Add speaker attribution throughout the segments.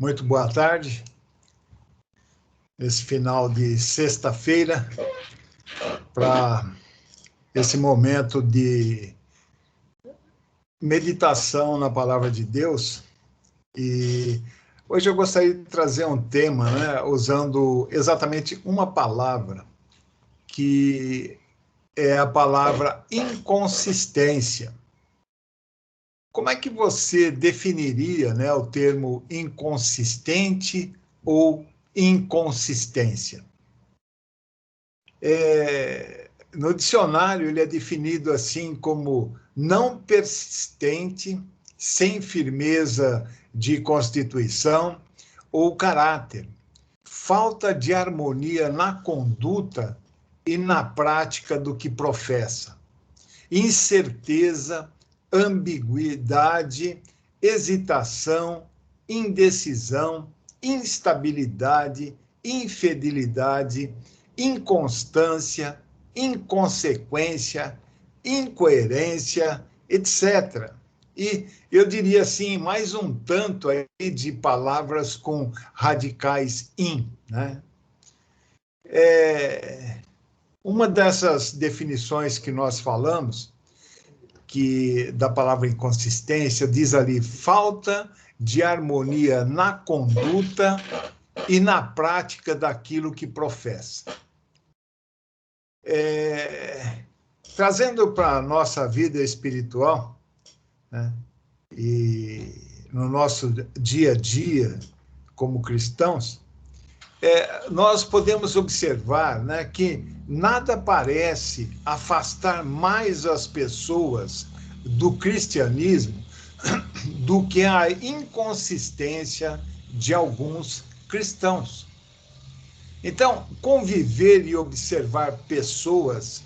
Speaker 1: Muito boa tarde. Esse final de sexta-feira, para esse momento de meditação na Palavra de Deus. E hoje eu gostaria de trazer um tema, né, usando exatamente uma palavra, que é a palavra inconsistência. Como é que você definiria, né, o termo inconsistente ou inconsistência? No dicionário, ele é definido assim como não persistente, sem firmeza de constituição ou caráter, falta de harmonia na conduta e na prática do que professa, incerteza, ambiguidade, hesitação, indecisão, instabilidade, infidelidade, inconstância, inconsequência, incoerência, etc. E eu diria assim, mais um tanto aí de palavras com radicais in, né? Uma dessas definições que nós falamos, que da palavra inconsistência, diz ali, falta de harmonia na conduta e na prática daquilo que professa. Trazendo para a nossa vida espiritual, né, e no nosso dia a dia como cristãos, nós podemos observar, né, que nada parece afastar mais as pessoas do cristianismo do que a inconsistência de alguns cristãos. Então, conviver e observar pessoas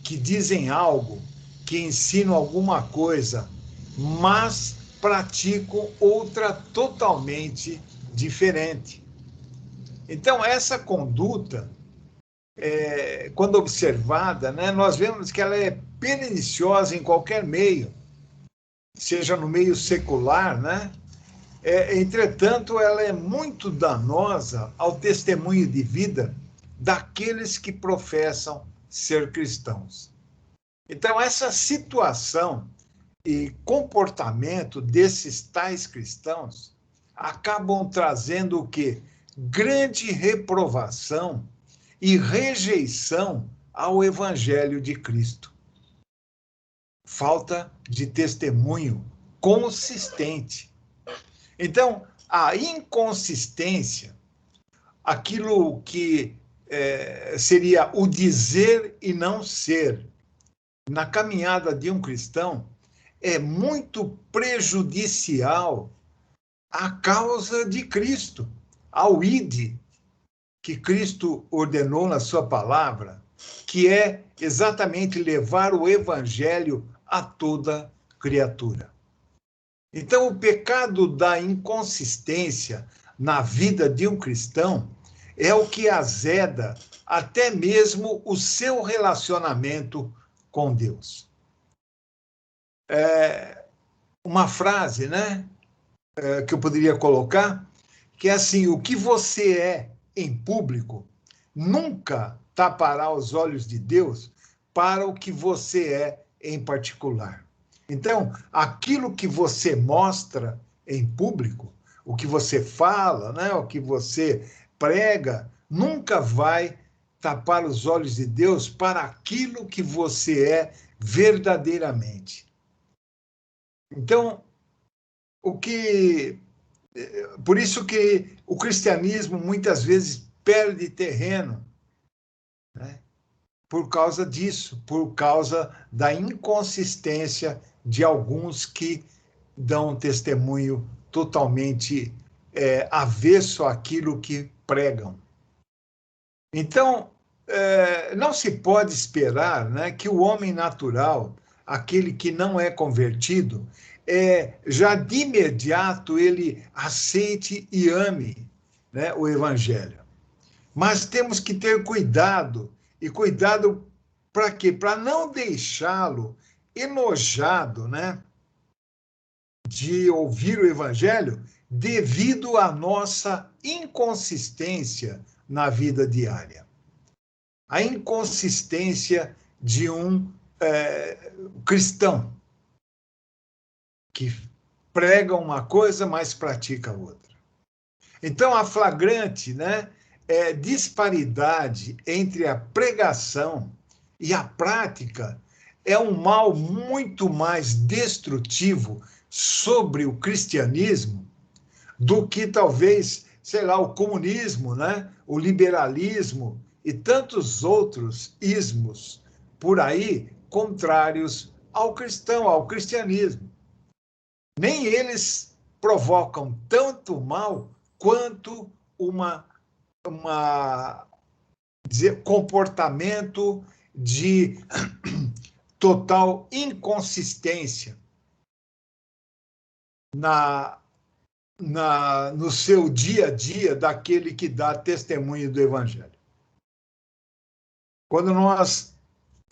Speaker 1: que dizem algo, que ensinam alguma coisa, mas praticam outra totalmente diferente. Então, essa conduta, quando observada, né, nós vemos que ela é perniciosa em qualquer meio, seja no meio secular, né? Entretanto, ela é muito danosa ao testemunho de vida daqueles que professam ser cristãos. Então, essa situação e comportamento desses tais cristãos acabam trazendo o quê? Grande reprovação e rejeição ao Evangelho de Cristo. Falta de testemunho consistente. Então, a inconsistência, aquilo que seria o dizer e não ser, na caminhada de um cristão, é muito prejudicial à causa de Cristo, ao ide que Cristo ordenou na sua palavra, que é exatamente levar o evangelho a toda criatura. Então, o pecado da inconsistência na vida de um cristão é o que azeda até mesmo o seu relacionamento com Deus. Uma frase, né, que eu poderia colocar, que é assim: o que você é em público nunca tapará os olhos de Deus para o que você é em particular. Então, aquilo que você mostra em público, o que você fala, né, o que você prega, nunca vai tapar os olhos de Deus para aquilo que você é verdadeiramente. Então, por isso que o cristianismo muitas vezes perde terreno, né? Por causa disso, por causa da inconsistência de alguns que dão um testemunho totalmente avesso àquilo que pregam. Então, não se pode esperar, né, que o homem natural, aquele que não é convertido, já de imediato ele aceite e ame, né, o evangelho. Mas temos que ter cuidado, e cuidado para quê? Para não deixá-lo enojado, né, de ouvir o evangelho devido à nossa inconsistência na vida diária. A inconsistência de um cristão que prega uma coisa, mas pratica outra. Então, a flagrante, né, disparidade entre a pregação e a prática é um mal muito mais destrutivo sobre o cristianismo do que talvez, sei lá, o comunismo, né, o liberalismo e tantos outros ismos por aí contrários ao cristão, ao cristianismo. Nem eles provocam tanto mal quanto comportamento de total inconsistência no seu dia a dia daquele que dá testemunho do Evangelho. Quando nós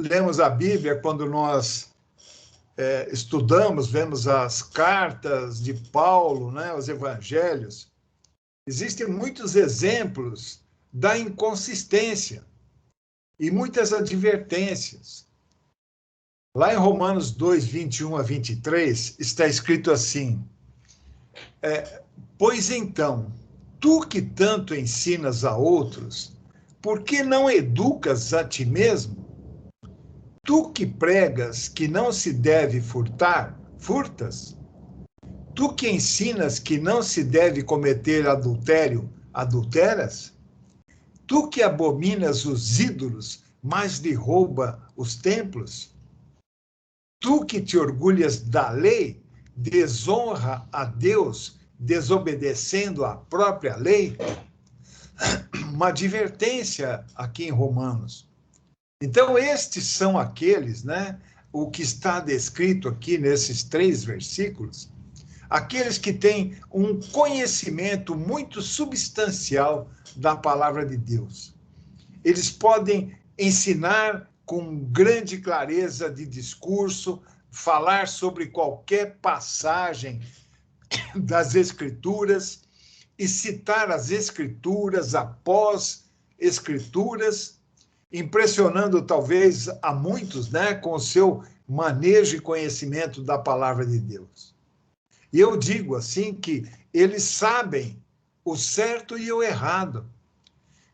Speaker 1: lemos a Bíblia, quando nós estudamos, vemos as cartas de Paulo, né, os evangelhos, existem muitos exemplos da inconsistência e muitas advertências. Lá em Romanos 2, 21 a 23, está escrito assim: pois então, tu que tanto ensinas a outros, por que não educas a ti mesmo? Tu que pregas que não se deve furtar, furtas? Tu que ensinas que não se deve cometer adultério, adulteras? Tu que abominas os ídolos, mas lhe rouba os templos? Tu que te orgulhas da lei, desonra a Deus, desobedecendo a própria lei? Uma advertência aqui em Romanos. Então, estes são aqueles, né? O que está descrito aqui nesses 3 versículos, aqueles que têm um conhecimento muito substancial da palavra de Deus. Eles podem ensinar com grande clareza de discurso, falar sobre qualquer passagem das Escrituras e citar as Escrituras após Escrituras, impressionando talvez a muitos, né, com o seu manejo e conhecimento da palavra de Deus. E eu digo assim que eles sabem o certo e o errado,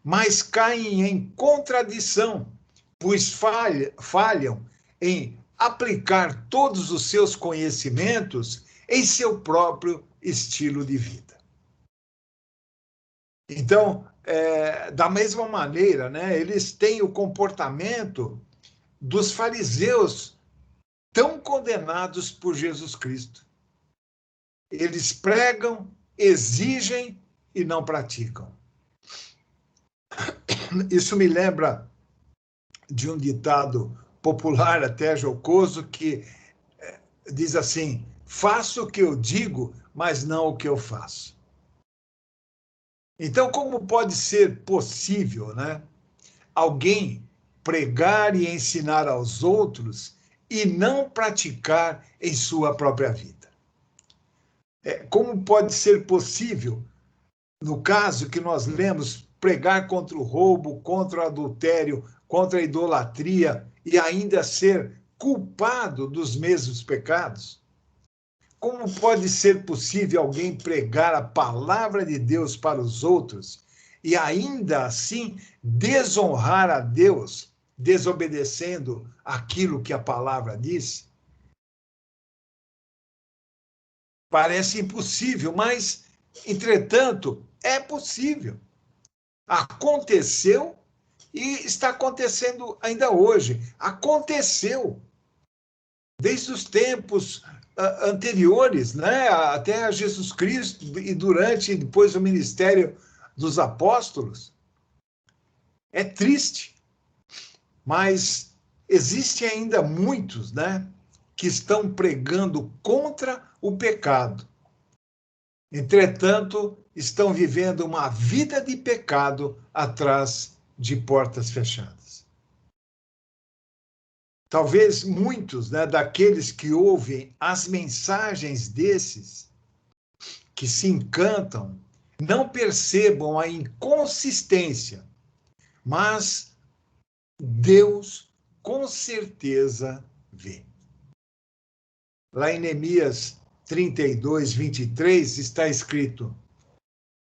Speaker 1: mas caem em contradição, pois falham em aplicar todos os seus conhecimentos em seu próprio estilo de vida. Então, da mesma maneira, né, eles têm o comportamento dos fariseus tão condenados por Jesus Cristo. Eles pregam, exigem e não praticam. Isso me lembra de um ditado popular, até jocoso, que diz assim: faço o que eu digo, mas não o que eu faço. Então, como pode ser possível, né, alguém pregar e ensinar aos outros e não praticar em sua própria vida? Como pode ser possível, no caso que nós lemos, pregar contra o roubo, contra o adultério, contra a idolatria e ainda ser culpado dos mesmos pecados? Como pode ser possível alguém pregar a palavra de Deus para os outros e ainda assim desonrar a Deus, desobedecendo aquilo que a palavra diz? Parece impossível, mas, entretanto, é possível. Aconteceu e está acontecendo ainda hoje. Aconteceu desde os tempos anteriores, né, até a Jesus Cristo e durante e depois o ministério dos apóstolos. É triste, mas existem ainda muitos, né, que estão pregando contra o pecado. Entretanto, estão vivendo uma vida de pecado atrás de portas fechadas. Talvez muitos, né, daqueles que ouvem as mensagens desses que se encantam não percebam a inconsistência, mas Deus com certeza vê. Lá em Neemias 32, 23, está escrito: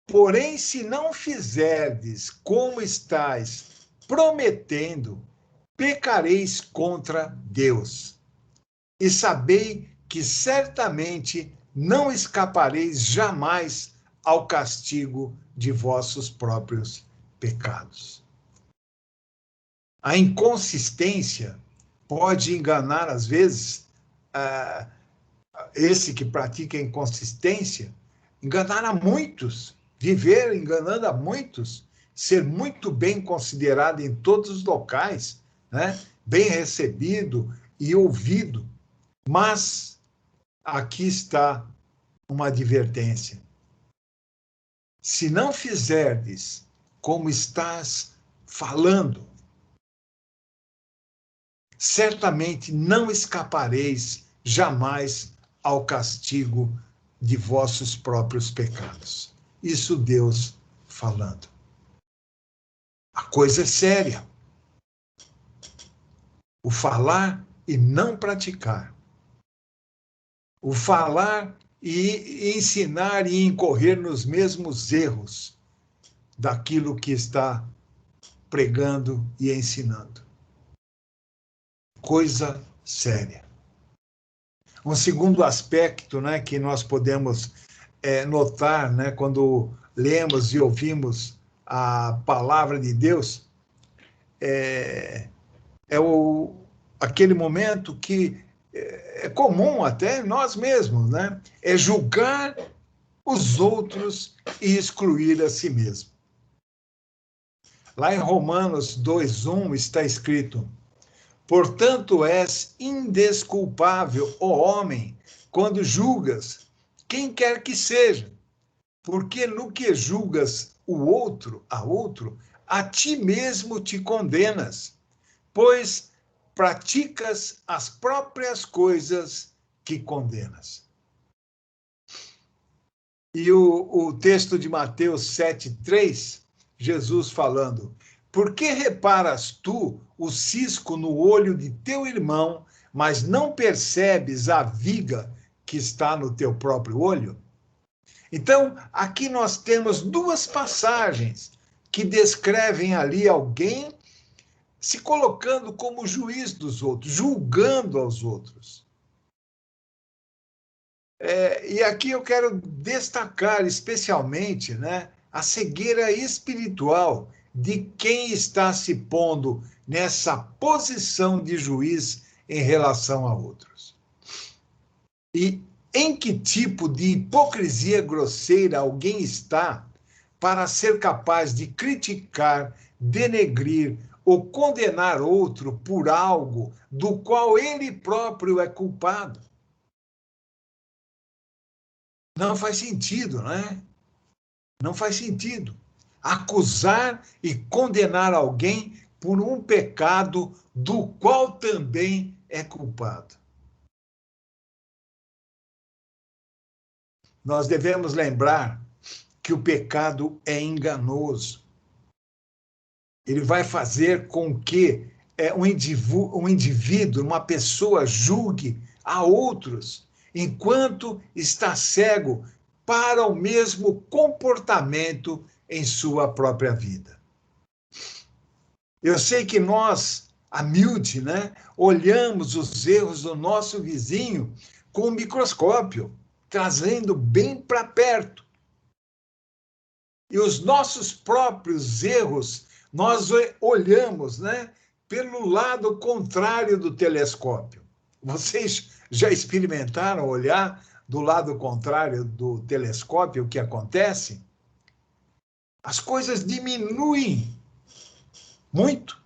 Speaker 1: porém, se não fizerdes como estáis prometendo, pecareis contra Deus. E sabei que certamente não escapareis jamais ao castigo de vossos próprios pecados. A inconsistência pode enganar, às vezes, esse que pratica a inconsistência, enganar a muitos, viver enganando a muitos, ser muito bem considerado em todos os locais, né? Bem recebido e ouvido. Mas aqui está uma advertência. Se não fizerdes como estás falando, certamente não escapareis jamais ao castigo de vossos próprios pecados. Isso Deus falando. A coisa é séria. O falar e não praticar. O falar e ensinar e incorrer nos mesmos erros daquilo que está pregando e ensinando. Coisa séria. Um segundo aspecto, né, que nós podemos notar, né, quando lemos e ouvimos a palavra de Deus, é aquele momento que é comum até nós mesmos, né? É julgar os outros e excluir a si mesmo. Lá em Romanos 2:1 está escrito: portanto, és indesculpável, ó homem, quando julgas quem quer que seja, porque no que julgas a ti mesmo te condenas, pois praticas as próprias coisas que condenas. E o texto de Mateus 7:3, Jesus falando: por que reparas tu o cisco no olho de teu irmão, mas não percebes a viga que está no teu próprio olho? Então, aqui nós temos duas passagens que descrevem ali alguém se colocando como juiz dos outros, julgando aos outros. E aqui eu quero destacar especialmente, né, a cegueira espiritual de quem está se pondo nessa posição de juiz em relação a outros. E em que tipo de hipocrisia grosseira alguém está para ser capaz de criticar, denegrir ou condenar outro por algo do qual ele próprio é culpado? Não faz sentido, né? Não faz sentido. Acusar e condenar alguém por um pecado do qual também é culpado. Nós devemos lembrar que o pecado é enganoso. Ele vai fazer com que um indivíduo, uma pessoa, julgue a outros, enquanto está cego para o mesmo comportamento em sua própria vida. Eu sei que nós, humilde, né, olhamos os erros do nosso vizinho com o microscópio, trazendo bem para perto. E os nossos próprios erros, nós olhamos, né, pelo lado contrário do telescópio. Vocês já experimentaram olhar do lado contrário do telescópio o que acontece? As coisas diminuem muito.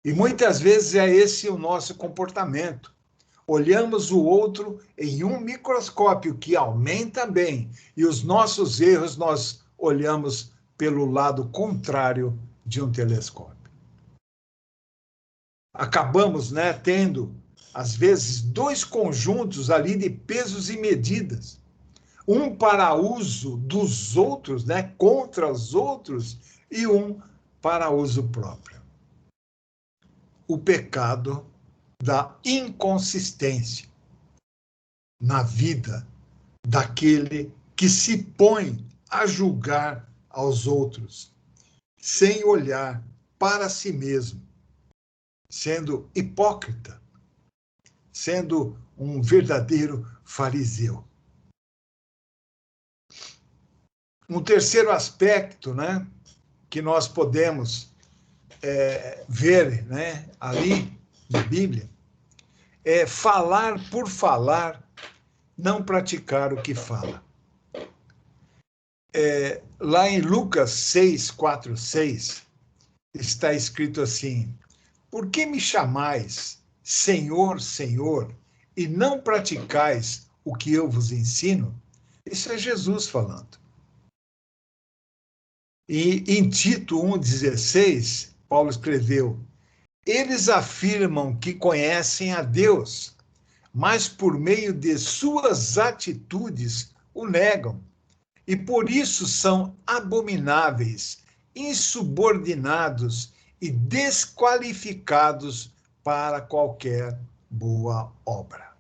Speaker 1: E muitas vezes é esse o nosso comportamento. Olhamos o outro em um microscópio que aumenta bem, e os nossos erros nós olhamos pelo lado contrário de um telescópio. Acabamos, né, tendo, às vezes, dois conjuntos ali de pesos e medidas. um para uso dos outros, né, contra os outros, e um para uso próprio. O pecado da inconsistência na vida daquele que se põe a julgar aos outros, sem olhar para si mesmo, sendo hipócrita, sendo um verdadeiro fariseu. Um terceiro aspecto, né, que nós podemos ver, né, ali na Bíblia, é falar por falar, não praticar o que fala. Lá em Lucas 6, 4, 6, está escrito assim: por que me chamais Senhor, Senhor, e não praticais o que eu vos ensino? Isso é Jesus falando. E em Tito 1,16, Paulo escreveu: eles afirmam que conhecem a Deus, mas por meio de suas atitudes o negam. E por isso são abomináveis, insubordinados e desqualificados para qualquer boa obra.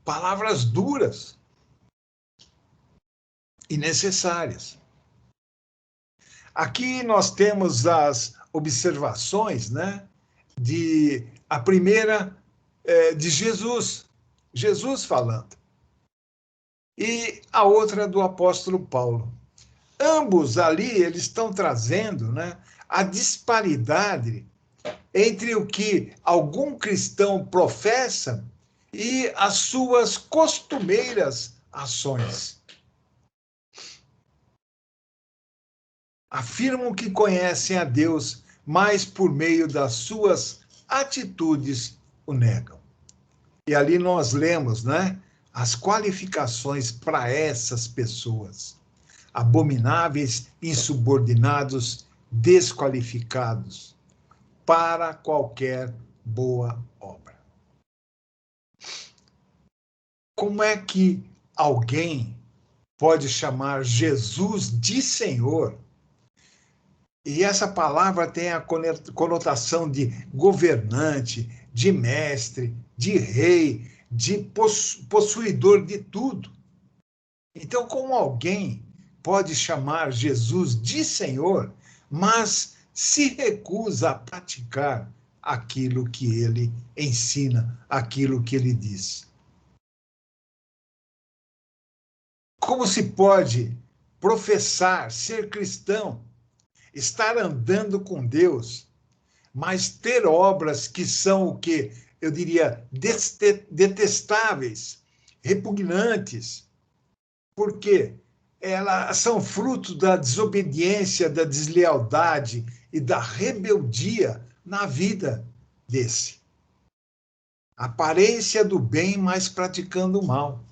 Speaker 1: Palavras duras e necessárias. Aqui nós temos as observações, né, a primeira de Jesus falando, e a outra do apóstolo Paulo. Ambos ali, eles estão trazendo, né, a disparidade entre o que algum cristão professa e as suas costumeiras ações. Afirmam que conhecem a Deus, mas por meio das suas atitudes o negam. E ali nós lemos, né, as qualificações para essas pessoas: abomináveis, insubordinados, desqualificados para qualquer boa obra. Como é que alguém pode chamar Jesus de Senhor? E essa palavra tem a conotação de governante, de mestre, de rei, de possuidor de tudo. Então, como alguém pode chamar Jesus de Senhor, mas se recusa a praticar aquilo que ele ensina, aquilo que ele diz? Como se pode professar ser cristão, estar andando com Deus, mas ter obras que são o que eu diria detestáveis, repugnantes? Por quê? Elas são fruto da desobediência, da deslealdade e da rebeldia na vida desse. Aparência do bem, mas praticando o mal.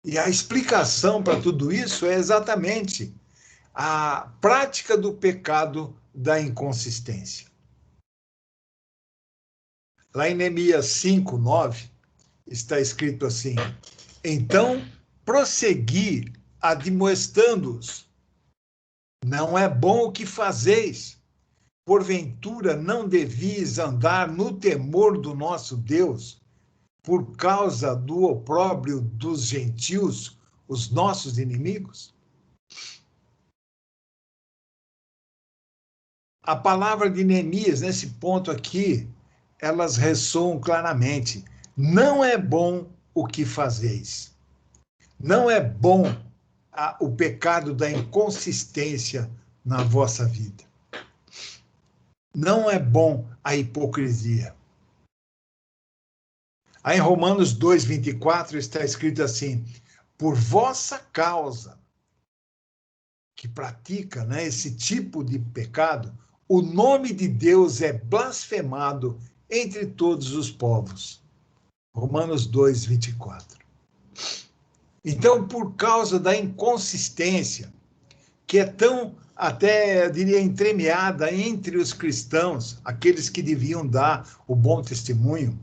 Speaker 1: E a explicação para tudo isso é exatamente a prática do pecado da inconsistência. Lá em Neemias 5, 9, está escrito assim: então prossegui admoestando-os. Não é bom o que fazeis. Porventura não devias andar no temor do nosso Deus, por causa do opróbrio dos gentios, os nossos inimigos? A palavra de Neemias, nesse ponto aqui, elas ressoam claramente. Não é bom o que fazeis. Não é bom o pecado da inconsistência na vossa vida. Não é bom a hipocrisia. Aí em Romanos 2, 24 está escrito assim: por vossa causa, que pratica, né, esse tipo de pecado, o nome de Deus é blasfemado entre todos os povos. Romanos 2, 24. Então, por causa da inconsistência, que é tão, até, eu diria, entremeada entre os cristãos, aqueles que deviam dar o bom testemunho,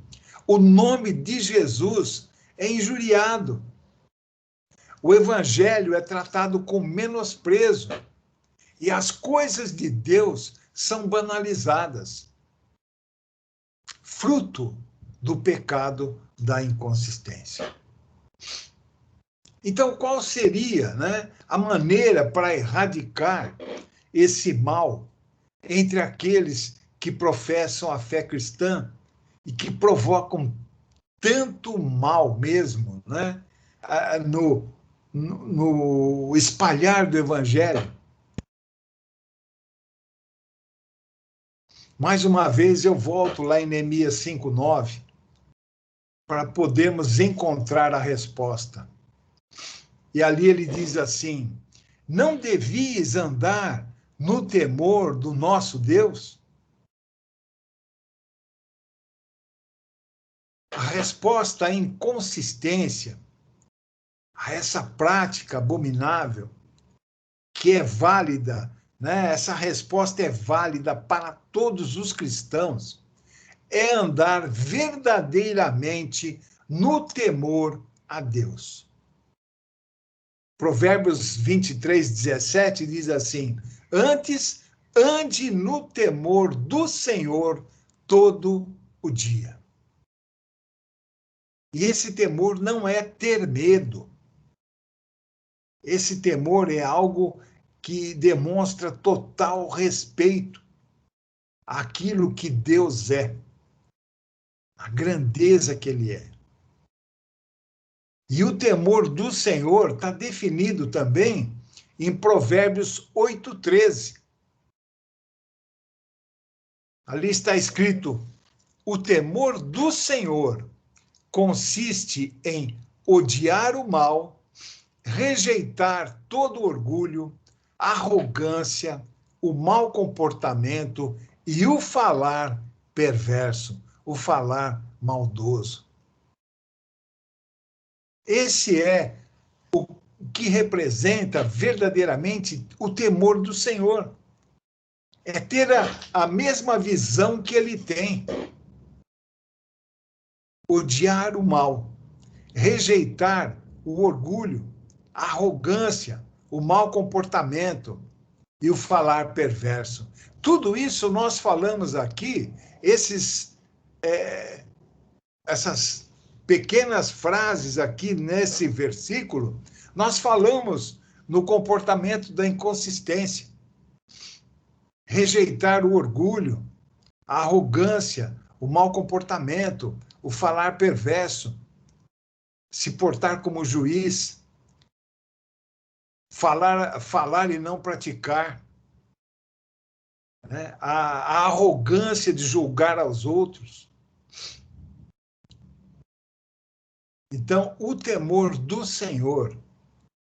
Speaker 1: O nome de Jesus é injuriado. O evangelho é tratado com menosprezo. E as coisas de Deus são banalizadas. Fruto do pecado da inconsistência. Então, qual seria, né, a maneira para erradicar esse mal entre aqueles que professam a fé cristã e que provocam tanto mal mesmo, né, no espalhar do evangelho? Mais uma vez eu volto lá em Neemias 5:9 para podermos encontrar a resposta. E ali ele diz assim: não devias andar no temor do nosso Deus? A resposta à inconsistência, a essa prática abominável, que é válida, né? Essa resposta é válida para todos os cristãos, é andar verdadeiramente no temor a Deus. Provérbios 23:17 diz assim: antes ande no temor do Senhor todo o dia. E esse temor não é ter medo. Esse temor é algo que demonstra total respeito àquilo que Deus é, a grandeza que Ele é. E o temor do Senhor está definido também em Provérbios 8:13. Ali está escrito: o temor do Senhor consiste em odiar o mal, rejeitar todo orgulho, arrogância, o mau comportamento e o falar perverso, o falar maldoso. Esse é o que representa verdadeiramente o temor do Senhor. É ter a mesma visão que ele tem. Odiar o mal, rejeitar o orgulho, a arrogância, o mau comportamento e o falar perverso. Tudo isso nós falamos aqui, essas pequenas frases aqui nesse versículo, nós falamos no comportamento da inconsistência. Rejeitar o orgulho, a arrogância, o mau comportamento, o falar perverso, se portar como juiz, falar e não praticar, né? A arrogância de julgar aos outros. Então, o temor do Senhor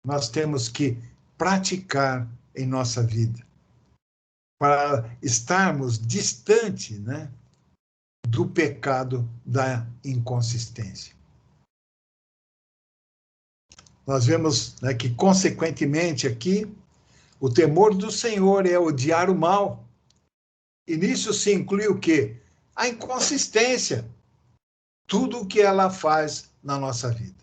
Speaker 1: nós temos que praticar em nossa vida, para estarmos distante, né, do pecado da inconsistência. Nós vemos, né, que, consequentemente, aqui, o temor do Senhor é odiar o mal. E nisso se inclui o quê? A inconsistência. Tudo o que ela faz na nossa vida.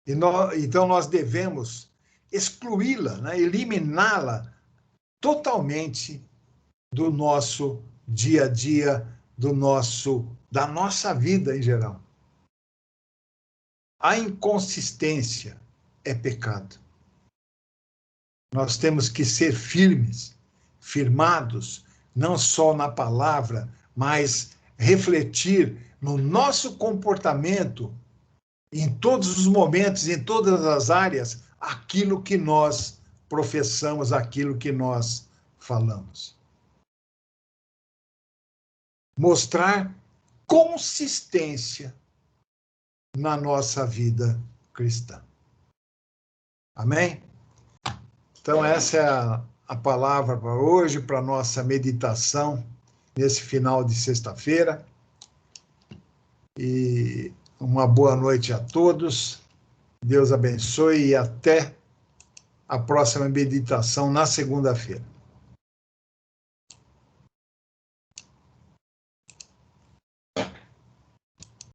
Speaker 1: Então, nós devemos excluí-la, né, eliminá-la totalmente do nosso dia a dia, da nossa vida em geral. A inconsistência é pecado. Nós temos que ser firmados, não só na palavra, mas refletir no nosso comportamento, em todos os momentos, em todas as áreas, aquilo que nós professamos, aquilo que nós falamos. Mostrar consistência na nossa vida cristã. Amém? Então, essa é a palavra para hoje, para a nossa meditação, nesse final de sexta-feira. E uma boa noite a todos. Deus abençoe e até a próxima meditação na segunda-feira.